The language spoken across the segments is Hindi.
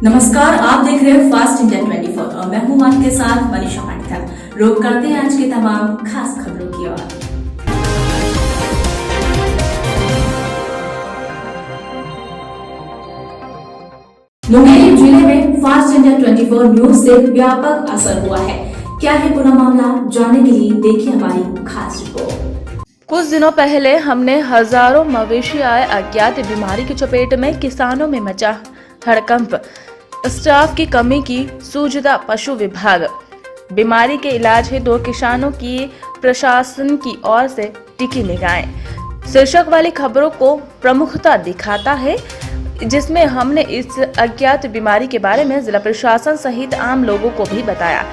नमस्कार, आप देख रहे हैं फास्ट इंडिया 24 और मैं हूं आपके साथ मनीषा पाठक। रुक करते हैं आज की तमाम खास खबरों की ओर। मुंगेली जिले में फास्ट इंडिया 24 न्यूज से व्यापक असर हुआ है। क्या है पूरा मामला, जानने के लिए देखिए हमारी खास रिपोर्ट। कुछ दिनों पहले हमने हजारों मवेशी आए अज्ञात बीमारी की चपेट में, किसानों में मचा हड़कंप, स्टाफ की कमी की सूझता पशु विभाग, बीमारी के इलाज हेतु किसानों की प्रशासन की ओर से टिकी निगाहें शीर्षक वाली खबरों को प्रमुखता दिखाता है, जिसमें हमने इस अज्ञात बीमारी के बारे में जिला प्रशासन सहित आम लोगों को भी बताया।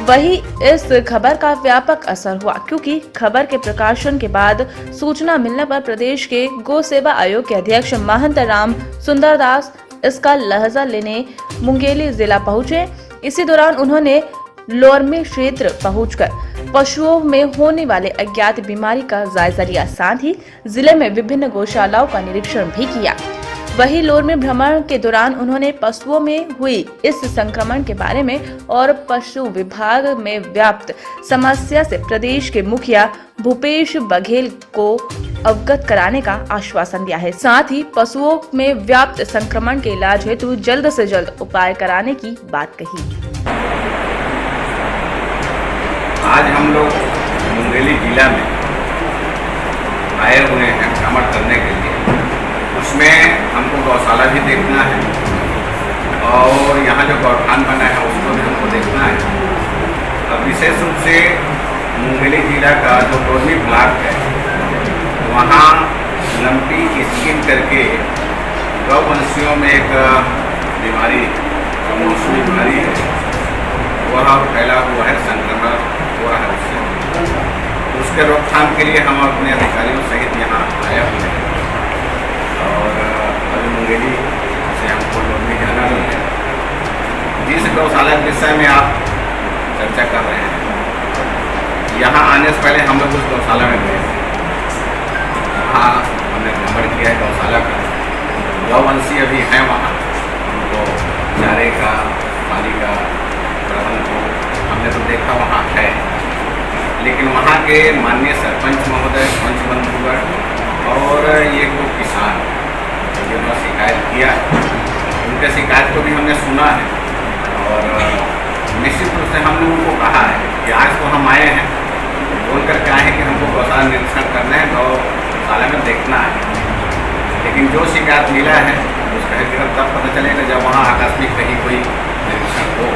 वही इस खबर का व्यापक असर हुआ, क्योंकि खबर के प्रकाशन के बाद सूचना मिलने पर प्रदेश के गौ सेवा आयोग के अध्यक्ष महंत राम सुंदर दास इसका लहजा लेने मुंगेली जिला पहुंचे। इसी दौरान उन्होंने लोरमी क्षेत्र पहुंचकर पशुओं में होने वाले अज्ञात बीमारी का जायजा लिया, साथ ही जिले में विभिन्न गौशालाओं का निरीक्षण भी किया। वही लोरमी भ्रमण के दौरान उन्होंने पशुओं में हुई इस संक्रमण के बारे में और पशु विभाग में व्याप्त समस्या से प्रदेश के मुखिया भूपेश बघेल को अवगत कराने का आश्वासन दिया है। साथ ही पशुओं में व्याप्त संक्रमण के इलाज हेतु जल्द से जल्द उपाय कराने की बात कही। आज हम लोग मुंगेली जिला में आए हुए हैं भ्रमण करने के लिए। उसमें हमको गौशाला भी देखना है और यहाँ जो गौठान बना है उसको भी हमको देखना है। अब विशेष रूप से मुंगेली जिला का जो लोरमी ब्लॉक है, वहाँ लंपी स्किन करके गौवंशियों में एक बीमारी, जो मौसमी बीमारी है, वह फैला हुआ है, संक्रमण हो रहा है उससे। उसके रोकथाम के लिए हम अपने अधिकारियों सहित यहाँ आए हुए हैं और अभी मुंगेली से हमको लोरमी जाना नहीं है। जिस गौशाला के विषय में आप चर्चा कर रहे हैं, यहाँ आने से पहले हम लोग उस गौशाला में गए थे। वहाँ हमने भ्रमण किया है गौशाला का। गौवंशी अभी हैं वहाँ, उनको चारे का, पानी का प्रबंध को हमने तो देखा वहाँ है, लेकिन वहाँ के माननीय सरपंच महोदय, पंच बंधुगण और ये को किसान जिन्होंने शिकायत किया है, उनके शिकायत को भी हमने सुना है और निश्चित रूप से हमने उनको कहा है कि आज तो हम आए हैं, बोल कर के आए हैं कि हमको गौशाला निरीक्षण करना है, गौशाला में देखना है। लेकिन जो शिकायत मिला है उसका हकीकत तब पता चलेगा जब वहाँ आकस्मिक कहीं कोई निरीक्षण हो।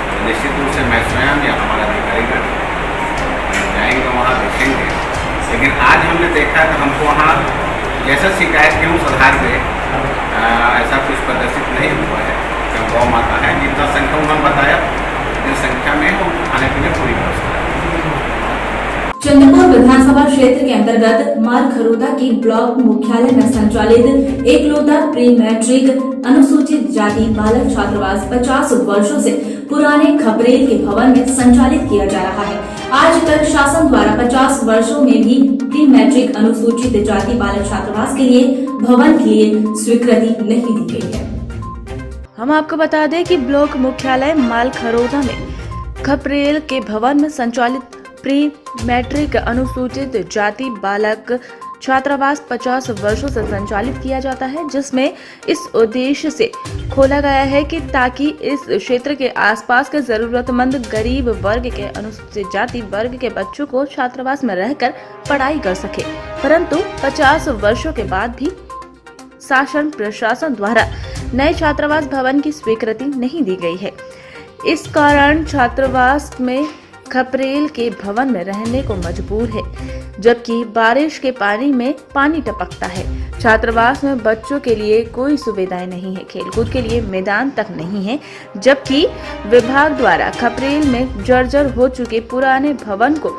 तो निश्चित रूप से मैं स्वयं या हमारा अधिकारीगण जाएंगे, वहाँ देखेंगे। लेकिन आज हमने देखा कि हमको वहाँ जैसा शिकायत के उस आधार पे ऐसा कुछ प्रदर्शित नहीं हुआ है। क्यों गौ माता है, जितना संख्या उन्होंने बताया उतनी संख्या में हम खाने पीने पूरी व्यवस्था है। चंद्रपुर विधानसभा क्षेत्र के अंतर्गत मालखरोदा की ब्लॉक मुख्यालय में संचालित एकलौता प्री मैट्रिक अनुसूचित जाति बालक छात्रावास 50 वर्षों से पुराने खपरेल के भवन में संचालित किया जा रहा है। आज तक शासन द्वारा 50 वर्षों में भी प्री मैट्रिक अनुसूचित जाति बालक छात्रावास के लिए भवन के लिए स्वीकृति नहीं दी गई है। हम आपको बता दें कि ब्लॉक मुख्यालय मालखरोदा में खपरेल के भवन में संचालित प्री मैट्रिक अनुसूचित जाति बालक छात्रावास 50 वर्षों से संचालित किया जाता है, जिसमें इस उद्देश्य से खोला गया है कि ताकि इस क्षेत्र के आसपास के जरूरतमंद गरीब वर्ग के अनुसूचित जाति वर्ग के बच्चों को छात्रावास में रहकर पढ़ाई कर सके। परंतु 50 वर्षों के बाद भी शासन प्रशासन द्वारा नए छात्रावास भवन की स्वीकृति नहीं दी गई है। इस कारण छात्रावास में खपरेल के भवन में रहने को मजबूर है, जबकि बारिश के पानी में पानी टपकता है। छात्रावास में बच्चों के लिए कोई सुविधाएं नहीं है, खेलकूद के लिए मैदान तक नहीं है, जबकि विभाग द्वारा खपरेल में जर्जर हो चुके पुराने भवन को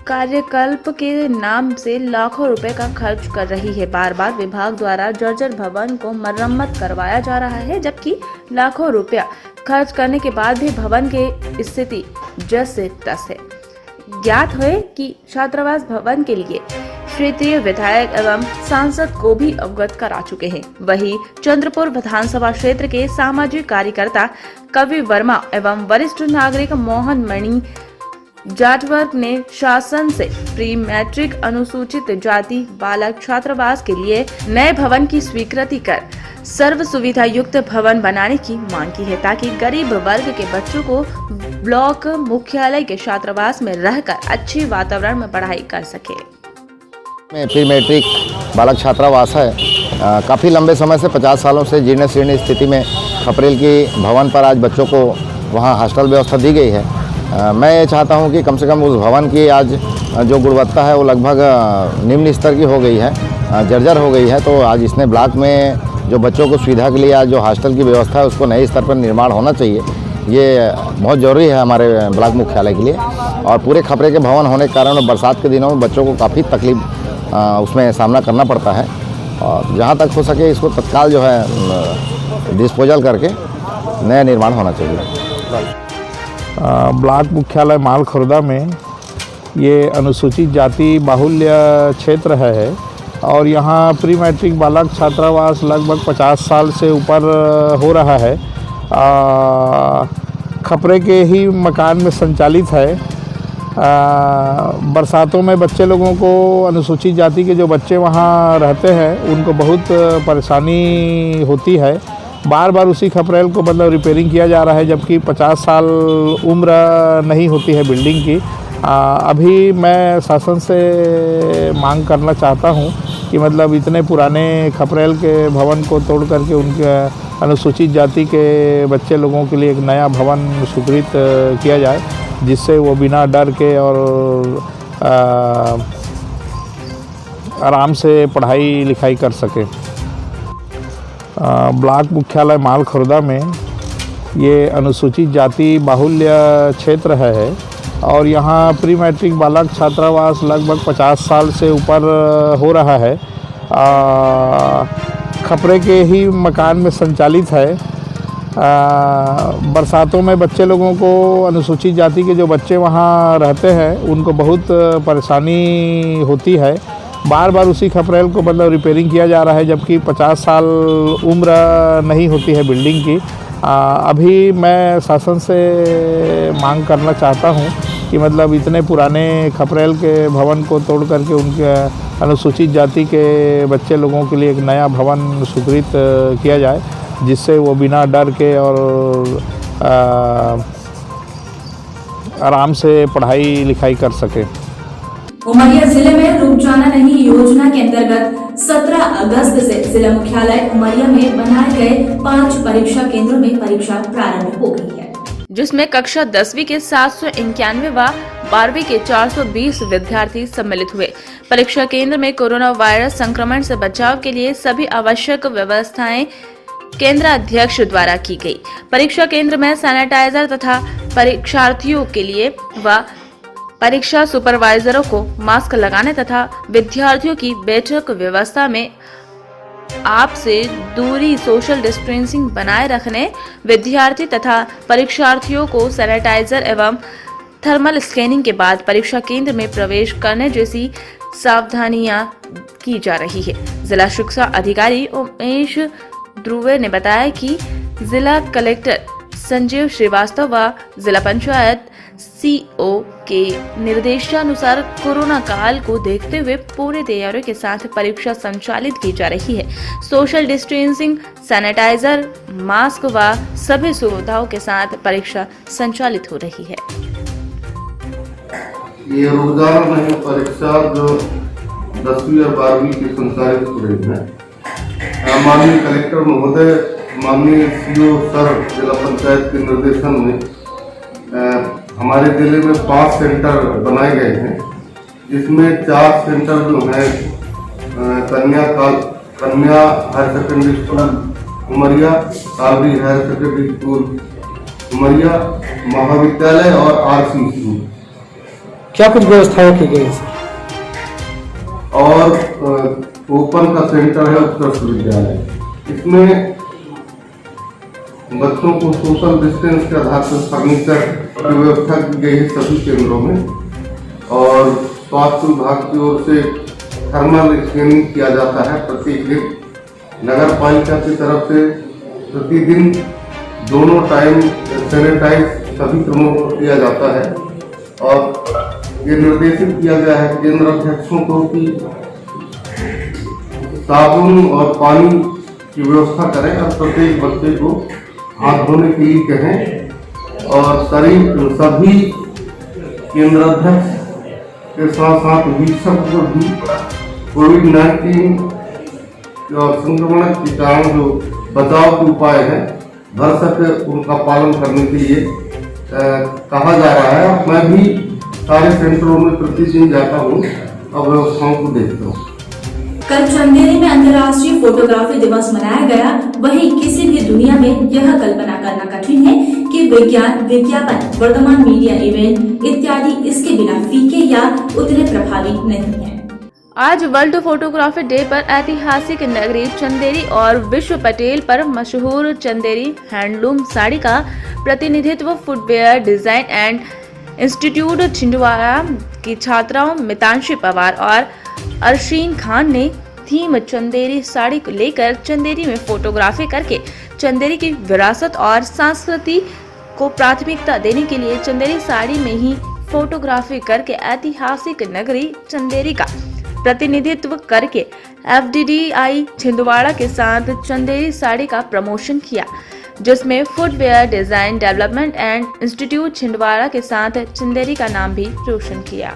कार्यकल्प के नाम से लाखों रुपए का खर्च कर रही है। बार बार विभाग द्वारा जर्जर भवन को मरम्मत करवाया जा रहा है, जबकि लाखों रुपया खर्च करने के बाद भी भवन की स्थिति जस से तस है। ज्ञात है कि छात्रावास भवन के लिए क्षेत्रीय विधायक एवं सांसद को भी अवगत करा चुके हैं। वहीं चंद्रपुर विधानसभा क्षेत्र के सामाजिक कार्यकर्ता कवि वर्मा एवं वरिष्ठ नागरिक मोहन मणि जाटवर्ग ने शासन से प्री मैट्रिक अनुसूचित जाति बालक छात्रावास के लिए नए भवन की स्वीकृति कर सर्व सुविधा युक्त भवन बनाने की मांग की है, ताकि गरीब वर्ग के बच्चों को ब्लॉक मुख्यालय के छात्रावास में रहकर अच्छे वातावरण में पढ़ाई कर सके। प्री मैट्रिक बालक छात्रावास है। काफ़ी लंबे समय से 50 सालों से जीर्ण शीर्ण स्थिति में खपरेल की भवन पर आज बच्चों को वहाँ हॉस्टल व्यवस्था दी गई है। मैं ये चाहता हूँ कि कम से कम उस भवन की आज जो गुणवत्ता है वो लगभग निम्न स्तर की हो गई है, जर्जर हो गई है। तो आज इसने ब्लॉक में जो बच्चों को सुविधा के लिए आज जो हॉस्टल की व्यवस्था है उसको नए स्तर पर निर्माण होना चाहिए। ये बहुत ज़रूरी है हमारे ब्लॉक मुख्यालय के लिए। और पूरे खपरे के भवन होने के कारण बरसात के दिनों में बच्चों को काफ़ी तकलीफ उसमें सामना करना पड़ता है। और जहाँ तक हो सके इसको तत्काल जो है डिस्पोजल करके नया निर्माण होना चाहिए। ब्लॉक मुख्यालय मालखुर्दा में ये अनुसूचित जाति बाहुल्य क्षेत्र है और यहाँ प्री मैट्रिक बालक छात्रावास लगभग 50 साल से ऊपर हो रहा है। खपरे के ही मकान में संचालित है। बरसातों में बच्चे लोगों को अनुसूचित जाति के जो बच्चे वहाँ रहते हैं उनको बहुत परेशानी होती है। बार बार उसी खपरेल को मतलब रिपेयरिंग किया जा रहा है, जबकि 50 साल उम्र नहीं होती है बिल्डिंग की। अभी मैं शासन से मांग करना चाहता हूँ कि मतलब इतने पुराने खपरेल के भवन को तोड़ करके उनके अनुसूचित जाति के बच्चे लोगों के लिए एक नया भवन स्वीकृत किया जाए, जिससे वो बिना डर के और आराम से पढ़ाई लिखाई कर सके। ब्लॉक मुख्यालय मालखुर्दा में ये अनुसूचित जाति बाहुल्य क्षेत्र है और यहाँ प्री मैट्रिक बालक छात्रावास लगभग 50 साल से ऊपर हो रहा है। खपरे के ही मकान में संचालित है। बरसातों में बच्चे लोगों को अनुसूचित जाति के जो बच्चे वहाँ रहते हैं उनको बहुत परेशानी होती है। बार बार उसी खपरेल को मतलब रिपेयरिंग किया जा रहा है, जबकि 50 साल उम्र नहीं होती है बिल्डिंग की। अभी मैं शासन से मांग करना चाहता हूँ कि मतलब इतने पुराने खपरेल के भवन को तोड़ करके उनके अनुसूचित जाति के बच्चे लोगों के लिए एक नया भवन स्वीकृत किया जाए, जिससे वो बिना डर के और आराम से पढ़ाई लिखाई कर सके। उमरिया जिले में रुक जाना नहीं योजना के अंतर्गत 17 अगस्त से जिला मुख्यालय उमरिया में बनाए गए 5 परीक्षा केंद्रों में परीक्षा प्रारंभ हो गई है, जिसमें कक्षा 10वीं के 791 व 12वीं के 420 विद्यार्थी सम्मिलित हुए। परीक्षा केंद्र में कोरोना वायरस संक्रमण से बचाव के लिए सभी आवश्यक व्यवस्थाएं केंद्र अध्यक्ष द्वारा की गई। परीक्षा केंद्र में सैनिटाइजर तथा परीक्षार्थियों के लिए व परीक्षा सुपरवाइजरों को मास्क लगाने तथा विद्यार्थियों की बैठक व्यवस्था में आपसे दूरी सोशल डिस्टेंसिंग बनाए रखने, विद्यार्थी तथा परीक्षार्थियों को सैनिटाइजर एवं थर्मल स्कैनिंग के बाद परीक्षा केंद्र में प्रवेश करने जैसी सावधानियां की जा रही है। जिला शिक्षा अधिकारी उमेश ध्रुवे ने बताया कि जिला कलेक्टर संजीव श्रीवास्तव व जिला पंचायत सीओ के निर्देशानुसार कोरोना काल को देखते हुए पूरी तैयारियों के साथ परीक्षा संचालित की जा रही है। सोशल डिस्टेंसिंग, सैनिटाइजर, मास्क व सभी सुविधाओं के साथ परीक्षा संचालित हो रही है। ये रोजाना नहीं परीक्षा जो 10वीं और 12वीं की संचालित हो रही है। माननीय कलेक्टर महोदय, माननीय सीओ सर, जिला पंचायत के निर्देशन में हमारे जिले में 5 सेंटर बनाए गए हैं, जिसमें 4 सेंटर जो हैं कन्या higher secondary school Umaria, colliery higher secondary school Umaria, महाविद्यालय और आरसी स्कूल। क्या कुछ व्यवस्थाएं की गई और ओपन का सेंटर है उत्कृष्ट विद्यालय। इसमें बच्चों को सोशल डिस्टेंस के आधार पर फर्नीचर की व्यवस्था की गई है सभी केंद्रों में। और स्वास्थ्य विभाग की ओर से थर्मल स्कैनिंग किया जाता है प्रत्येक दिन। नगर पालिका की तरफ से प्रतिदिन दोनों टाइम सैनिटाइज सभी क्रमों को किया जाता है और ये निर्देशित किया गया है केंद्र अध्यक्षों को कि साबुन और पानी की व्यवस्था करें और प्रत्येक बच्चे को हाथ धोने के लिए कहें और सभी केंद्र अध्यक्ष के साथ साथ वीक्षक को भी कोविड-19 और संक्रमण कीटाणु जो बचाव के उपाय हैं भर सके उनका पालन करने के लिए कहा जा रहा है। और मैं भी सारे सेंटरों में प्रतिदिन जाता हूँ और व्यवस्थाओं को देखता हूँ। कल चंदेरी में अंतर्राष्ट्रीय फोटोग्राफी दिवस मनाया गया। वहीं किसी भी दुनिया में यह कल्पना करना कठिन है कि विज्ञान, विज्ञापन, वर्तमान मीडिया इवेंट इत्यादि इसके बिना फीके या उतने प्रभावी नहीं है। आज वर्ल्ड फोटोग्राफी डे पर ऐतिहासिक नगरी चंदेरी और विश्व पटेल पर मशहूर चंदेरी हैंडलूम साड़ी का प्रतिनिधित्व footwear design and institute Chhindwara की छात्राओं मितांशी पवार और अरशीन खान ने थीम चंदेरी साड़ी को लेकर चंदेरी में फोटोग्राफी करके चंदेरी की विरासत और संस्कृति को प्राथमिकता देने के लिए चंदेरी साड़ी में ही फोटोग्राफी करके ऐतिहासिक नगरी चंदेरी का प्रतिनिधित्व करके FDDI छिंदवाड़ा के साथ चंदेरी साड़ी का प्रमोशन किया, जिसमें footwear design development and institute Chhindwara के साथ चंदेरी का नाम भी रोशन किया।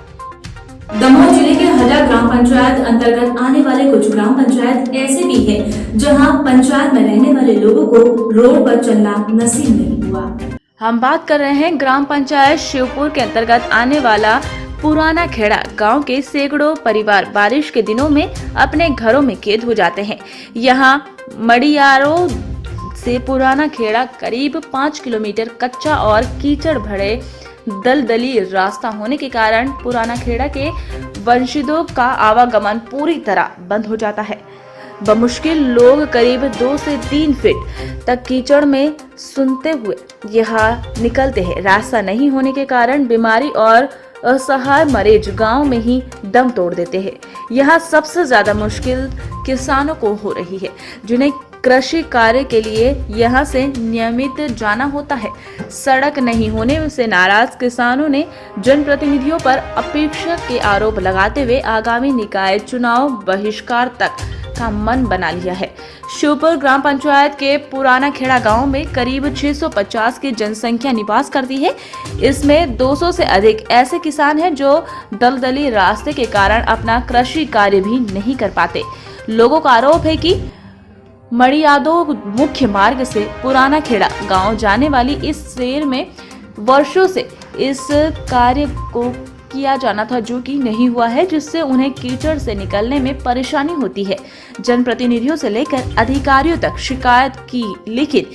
दमोह जिले के हड्डा ग्राम पंचायत अंतर्गत आने वाले कुछ ग्राम पंचायत ऐसे भी हैं जहां पंचायत में रहने वाले लोगों को रोड पर चलना नसीब नहीं हुआ। हम बात कर रहे हैं ग्राम पंचायत शिवपुर के अंतर्गत आने वाला पुराना खेड़ा गांव के सैकड़ों परिवार बारिश के दिनों में अपने घरों में कैद हो जाते हैं। यहां मडियारों से पुराना खेड़ा करीब 5 किलोमीटर कच्चा और कीचड़ भरे दलदली रास्ता होने के कारण पुराना खेड़ा के वंशिजों का आवागमन पूरी तरह बंद हो जाता है। बमुश्किल लोग करीब 2 से 3 फीट तक कीचड़ में सूंघते हुए यहाँ निकलते हैं। रास्ता नहीं होने के कारण बीमारी और असहाय मरीज गांव में ही दम तोड़ देते हैं। यहाँ सबसे ज्यादा मुश्किल किसानों को हो रही है, जिन्हें कृषि कार्य के लिए यहाँ से नियमित जाना होता है। सड़क नहीं होने से नाराज किसानों ने जनप्रतिनिधियों पर अपेक्षा के आरोप लगाते हुए आगामी निकाय चुनाव बहिष्कार तक का मन बना लिया है। शिवपुर ग्राम पंचायत के पुराना खेड़ा गांव में करीब 650 की जनसंख्या निवास करती है। इसमें 200 से अधिक ऐसे किसान हैं जो दलदली रास्ते के कारण अपना कृषि कार्य भी नहीं कर पाते। लोगों का आरोप है कि मड़ियादो मुख्य मार्ग से पुराना खेड़ा गांव जाने वाली इस रेल में वर्षों से इस कार्य को किया जाना था, जो कि नहीं हुआ है, जिससे उन्हें कीचड़ से निकलने में परेशानी होती है। जनप्रतिनिधियों से लेकर अधिकारियों तक शिकायत की, लेकिन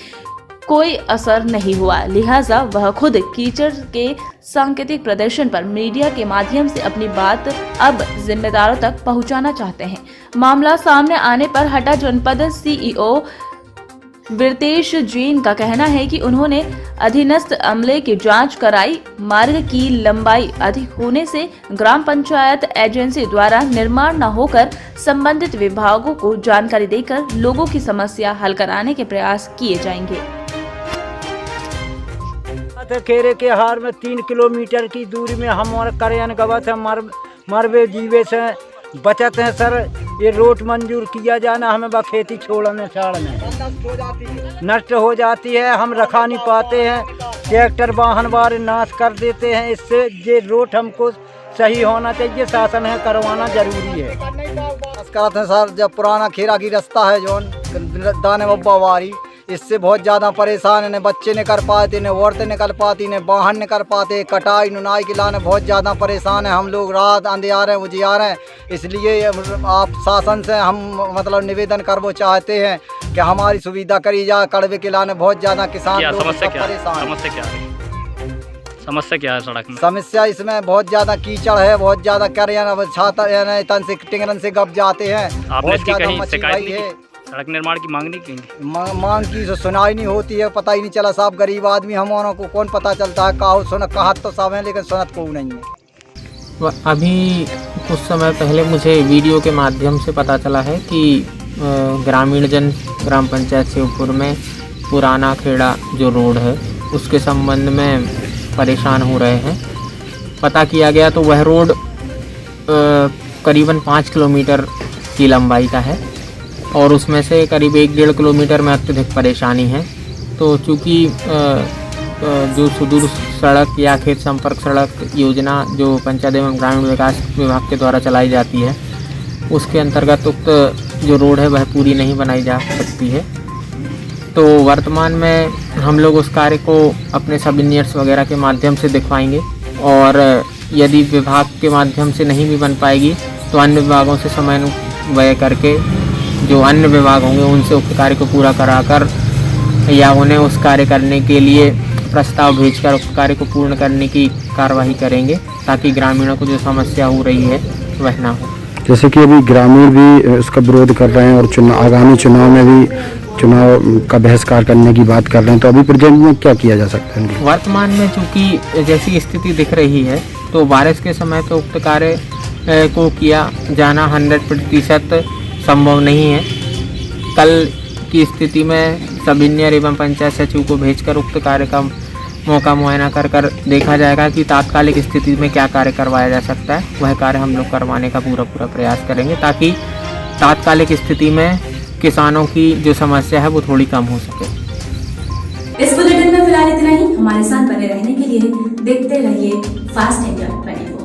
कोई असर नहीं हुआ। लिहाजा वह खुद कीचड़ के सांकेतिक प्रदर्शन पर मीडिया के माध्यम से अपनी बात अब जिम्मेदारों तक पहुंचाना चाहते हैं। मामला सामने आने पर हड्डा जनपद CEO विरतेश जैन का कहना है कि उन्होंने अधीनस्थ अमले की जांच कराई। मार्ग की लंबाई अधिक होने से ग्राम पंचायत एजेंसी द्वारा निर्माण न होकर संबंधित विभागों को जानकारी देकर लोगों की समस्या हल कराने के प्रयास किए जाएंगे। खेरे के हार में 3 किलोमीटर की दूरी में हम करयन गवत है मरवे जीवे से बचत है सर। ये रोड मंजूर किया जाना, हमें बा खेती छोड़ने छाड़ने नष्ट हो जाती है, हम रखा नहीं पाते हैं। ट्रैक्टर वाहन वारे नाश कर देते हैं। इससे ये रोड हमको सही होना चाहिए, शासन है करवाना जरूरी है। करते हैं सर, जब पुराना खेरा की रास्ता है जो दाने बब्बा वारी, इससे बहुत ज़्यादा परेशान है। न बच्चे नहीं कर पाते, न औरतें निकल पाती, न वाहन नहीं कर पाते। कटाई नुनाई के लाने बहुत ज़्यादा परेशान है हम लोग। रात अंधियार हैं, उजियार हैं। इसलिए आप शासन से हम मतलब निवेदन करना चाहते हैं कि हमारी सुविधा करी जाए। कड़वे के लाने बहुत ज़्यादा किसान लोग परेशान। समस्या क्या है सड़क में? समस्या इसमें बहुत ज़्यादा कीचड़ है, बहुत ज़्यादा कर छाता तन से टिंगरन से गप जाते हैं। आपने इसकी कहीं बहुत शिकायत ज़्यादा है? सड़क निर्माण की मांग नहीं की? मांग की तो सुनाई नहीं होती है, पता ही नहीं चला साहब। गरीब आदमी हमारों को कौन पता चलता है। कहा तो सब है लेकिन सुनत को नहीं है। अभी कुछ समय पहले मुझे वीडियो के माध्यम से पता चला है कि ग्रामीण जन ग्राम पंचायत शिवपुर में पुराना खेड़ा जो रोड है उसके संबंध में परेशान हो रहे हैं। पता किया गया तो वह रोड करीबन 5 किलोमीटर की लंबाई का है और उसमें से करीब 1-1.5 किलोमीटर में अत्यधिक परेशानी है। तो चूँकि जो सुदूर सड़क या खेत संपर्क सड़क योजना जो पंचायत एवं ग्रामीण विकास विभाग के द्वारा चलाई जाती है उसके अंतर्गत उक्त जो रोड है वह पूरी नहीं बनाई जा सकती है। तो वर्तमान में हम लोग उस कार्य को अपने सब इंजीनियर्स वगैरह के माध्यम से दिखवाएंगे और यदि विभाग के माध्यम से नहीं भी बन पाएगी तो अन्य विभागों से समन्वय करके जो अन्य विभाग होंगे उनसे उक्त कार्य को पूरा कराकर या उन्हें उस कार्य करने के लिए प्रस्ताव भेजकर उक्त कार्य को पूर्ण करने की कार्यवाही करेंगे ताकि ग्रामीणों को जो समस्या हो रही है वह ना हो। जैसे कि अभी ग्रामीण भी उसका विरोध कर रहे हैं और आगामी चुनाव में भी चुनाव का बहिष्कार करने की बात कर रहे हैं, तो अभी प्रेजेंट में क्या किया जा सकता है? वर्तमान में चूँकि जैसी स्थिति दिख रही है तो बारिश के समय पे उक्त कार्य को किया जाना 100% संभव नहीं है। कल की स्थिति में सब इंजीनियर एवं पंचायत सचिव को भेजकर उक्त कार्य का मौका मुआयना कर देखा जाएगा कि तात्कालिक स्थिति में क्या कार्य करवाया जा सकता है। वह कार्य हम लोग करवाने का पूरा प्रयास करेंगे ताकि तात्कालिक स्थिति में किसानों की जो समस्या है वो थोड़ी कम हो सके। इस बुलेटिन में फिलहाल इतना ही। हमारे साथ बने रहने के लिए देखते रहिए फास्ट इंडिया 24।